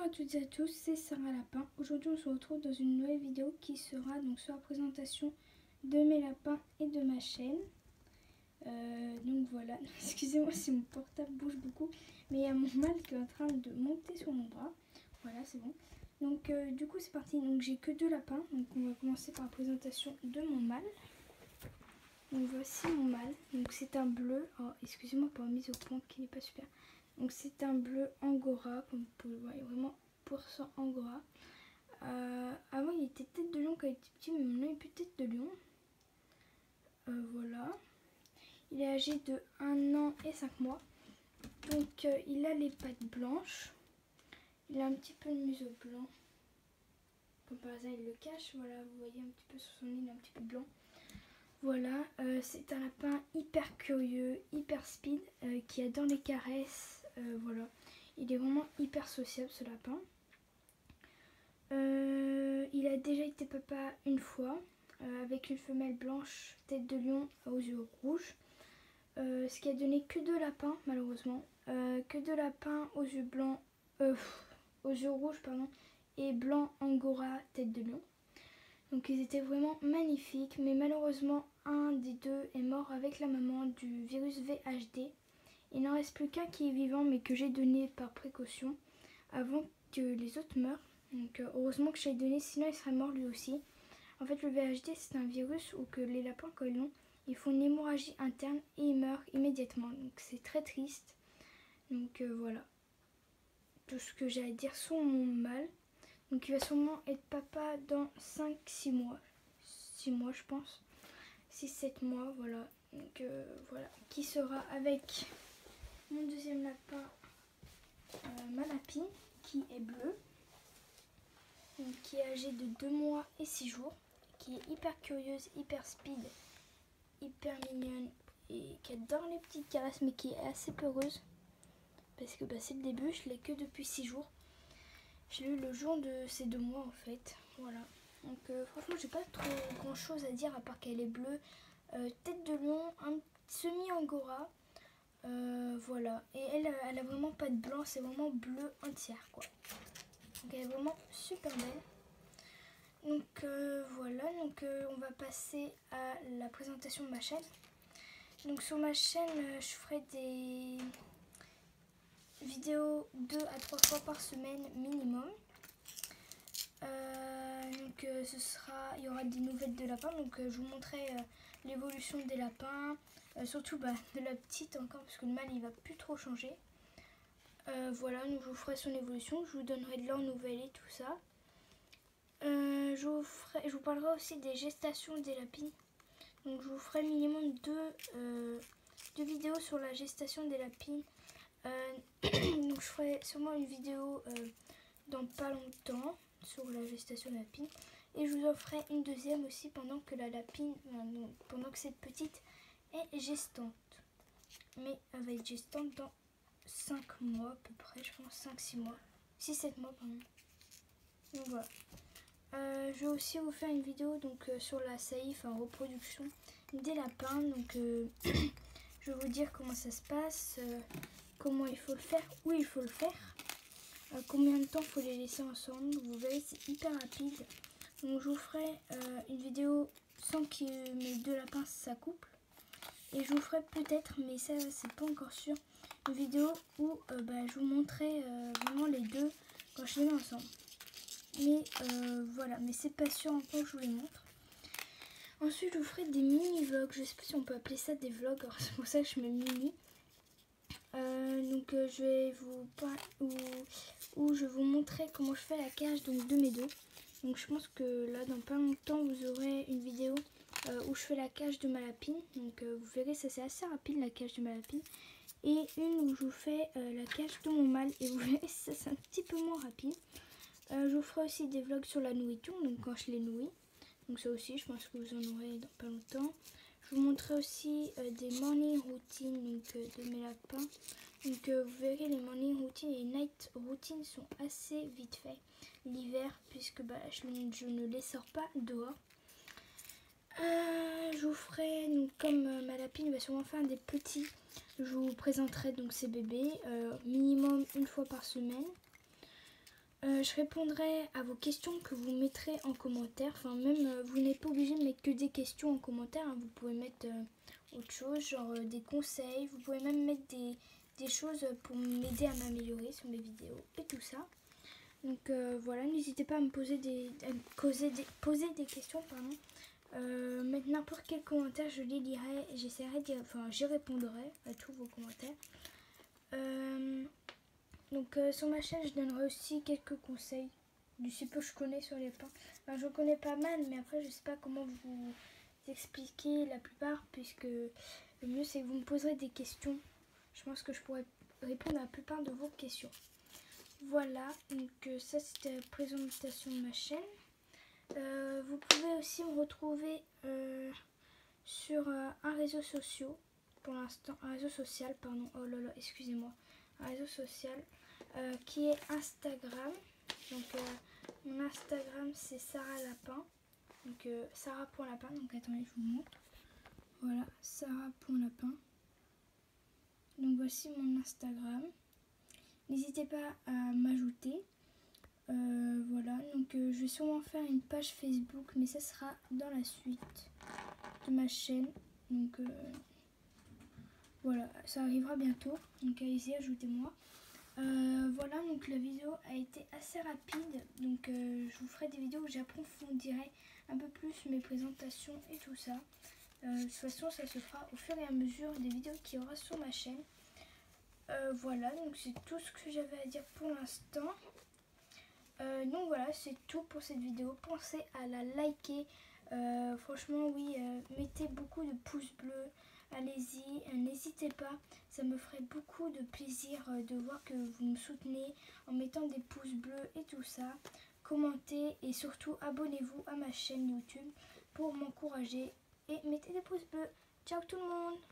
à toutes et à tous, c'est Sarah Lapin. Aujourd'hui on se retrouve dans une nouvelle vidéo qui sera donc sur la présentation de mes lapins et de ma chaîne. Donc voilà, excusez-moi si mon portable bouge beaucoup, mais il y a mon mâle qui est en train de monter sur mon bras. Voilà, c'est bon. Donc du coup c'est parti, donc j'ai que 2 lapins, donc on va commencer par la présentation de mon mâle. Donc voici mon mâle, donc c'est un bleu, oh, excusez-moi pour la mise au point qui n'est pas super. Donc c'est un bleu angora, comme vous pouvez le voir, vraiment % angora. Avant il était tête de lion quand il était petit, mais maintenant il est plus tête de lion. Voilà. Il est âgé de 1 an et 5 mois. Donc il a les pattes blanches. Il a un petit peu de museau blanc. Comme par hasard il le cache, voilà, vous voyez un petit peu sur son nez, il est un petit peu blanc. Voilà, c'est un lapin hyper curieux, hyper speed, qui adore les caresses, voilà. Il est vraiment hyper sociable ce lapin. Il a déjà été papa une fois, avec une femelle blanche, tête de lion aux yeux rouges. Ce qui a donné que 2 lapins malheureusement, que 2 lapins aux yeux blancs, aux yeux rouges pardon, et blanc angora tête de lion. Donc ils étaient vraiment magnifiques, mais malheureusement un des 2 est mort avec la maman du virus VHD. Il n'en reste plus qu'un qui est vivant, mais que j'ai donné par précaution avant que les autres meurent. Donc heureusement que j'ai donné, sinon il serait mort lui aussi. En fait le VHD c'est un virus où que les lapins quand ils l'ont, ils font une hémorragie interne et ils meurent immédiatement. Donc c'est très triste. Donc voilà. Tout ce que j'ai à dire sur mon mâle. Donc il va sûrement être papa dans 5-6 mois. 6 mois je pense. 6-7 mois, voilà. Donc voilà. Qui sera avec mon deuxième lapin, Malapi, qui est bleu. Donc, qui est âgée de 2 mois et 6 jours. Qui est hyper curieuse, hyper speed, hyper mignonne. Et qui adore les petites caresses, mais qui est assez peureuse. Parce que c'est le début, je l'ai que depuis 6 jours. Je l'ai eu le jour de ces 2 mois en fait, voilà. Donc franchement j'ai pas trop grand chose à dire à part qu'elle est bleue, tête de lion, un semi-angora, voilà. Et elle a vraiment pas de blanc, c'est vraiment bleu entière quoi. Donc elle est vraiment super belle. Donc voilà, donc on va passer à la présentation de ma chaîne. Donc sur ma chaîne je ferai des vidéos 2 à 3 fois par semaine minimum. Donc il y aura des nouvelles de lapins, donc je vous montrerai l'évolution des lapins, surtout de la petite encore parce que le mâle il va plus trop changer. Voilà, donc je vous ferai son évolution, je vous donnerai de leurs nouvelles et tout ça. Je vous parlerai aussi des gestations des lapines. Donc je vous ferai minimum 2 vidéos sur la gestation des lapines. Donc je ferai sûrement une vidéo dans pas longtemps sur la gestation de la lapine. Et je vous en ferai une deuxième aussi pendant que la lapine, pendant que cette petite est gestante. Mais elle va être gestante dans 5 mois à peu près, je pense 5-6 mois. 6-7 mois pardon. Donc voilà. Je vais aussi vous faire une vidéo donc, sur la saillie, enfin reproduction des lapins. Donc je vais vous dire comment ça se passe, comment il faut le faire, où il faut le faire, combien de temps il faut les laisser ensemble. Vous verrez c'est hyper rapide. Donc je vous ferai une vidéo sans que mes 2 lapins s'accouplent. Et je vous ferai peut-être, mais ça c'est pas encore sûr, une vidéo où je vous montrerai vraiment les 2 quand je les mets ensemble. Mais voilà, mais c'est pas sûr encore que je vous les montre. Ensuite je vous ferai des mini-vlogs, je sais pas si on peut appeler ça des vlogs, alors c'est pour ça que je mets mini. Donc je vais vous parler, où je vais vous montrer comment je fais la cage donc, de mes 2. Donc je pense que là dans pas longtemps vous aurez une vidéo où je fais la cage de ma lapine. Donc vous verrez ça c'est assez rapide la cage de ma lapine. Et une où je vous fais la cage de mon mâle et vous verrez ça c'est un petit peu moins rapide. Je vous ferai aussi des vlogs sur la nourriture, donc quand je les nourris. Donc ça aussi je pense que vous en aurez dans pas longtemps. Je vous montrerai aussi des morning routines donc, de mes lapins. Donc vous verrez les morning routines et les night routines sont assez vite fait l'hiver puisque je ne les sors pas dehors. Je vous ferai, donc, comme ma lapine va sûrement faire des petits, je vous présenterai donc ces bébés minimum une fois par semaine. je répondrai à vos questions que vous mettrez en commentaire. Enfin, même, vous n'êtes pas obligé de mettre que des questions en commentaire. Hein. Vous pouvez mettre autre chose, genre des conseils. Vous pouvez même mettre des choses pour m'aider à m'améliorer sur mes vidéos et tout ça. Donc voilà, n'hésitez pas à me poser poser des questions, pardon. Mettre n'importe quel commentaire, je les lirai et j'essaierai j'y répondrai à tous vos commentaires. Donc sur ma chaîne, je donnerai aussi quelques conseils du si peu je connais sur les pains. Enfin, je connais pas mal, mais après je sais pas comment vous expliquer la plupart, puisque le mieux c'est que vous me poserez des questions. Je pense que je pourrais répondre à la plupart de vos questions. Voilà, donc ça c'était la présentation de ma chaîne. Vous pouvez aussi me retrouver sur un réseau social, pour l'instant, un réseau social, pardon, oh là là, excusez-moi, un réseau social qui est Instagram. Donc mon Instagram c'est Sarah Lapin, donc Sarah.lapin, donc attendez je vous montre, voilà, Sarah.lapin. Donc voici mon Instagram. N'hésitez pas à m'ajouter. Voilà, donc je vais sûrement faire une page Facebook, mais ça sera dans la suite de ma chaîne. Donc voilà, ça arrivera bientôt. Donc allez-y, ajoutez-moi. Voilà, donc la vidéo a été assez rapide. Donc je vous ferai des vidéos où j'approfondirai un peu plus mes présentations et tout ça. De toute façon, ça se fera au fur et à mesure des vidéos qu'il y aura sur ma chaîne. Voilà, donc c'est tout ce que j'avais à dire pour l'instant. Donc voilà, c'est tout pour cette vidéo. Pensez à la liker. Franchement, oui, mettez beaucoup de pouces bleus. Allez-y, n'hésitez pas. Ça me ferait beaucoup de plaisir de voir que vous me soutenez en mettant des pouces bleus et tout ça. Commentez et surtout abonnez-vous à ma chaîne YouTube pour m'encourager. Et mettez des pouces bleus. Ciao tout le monde!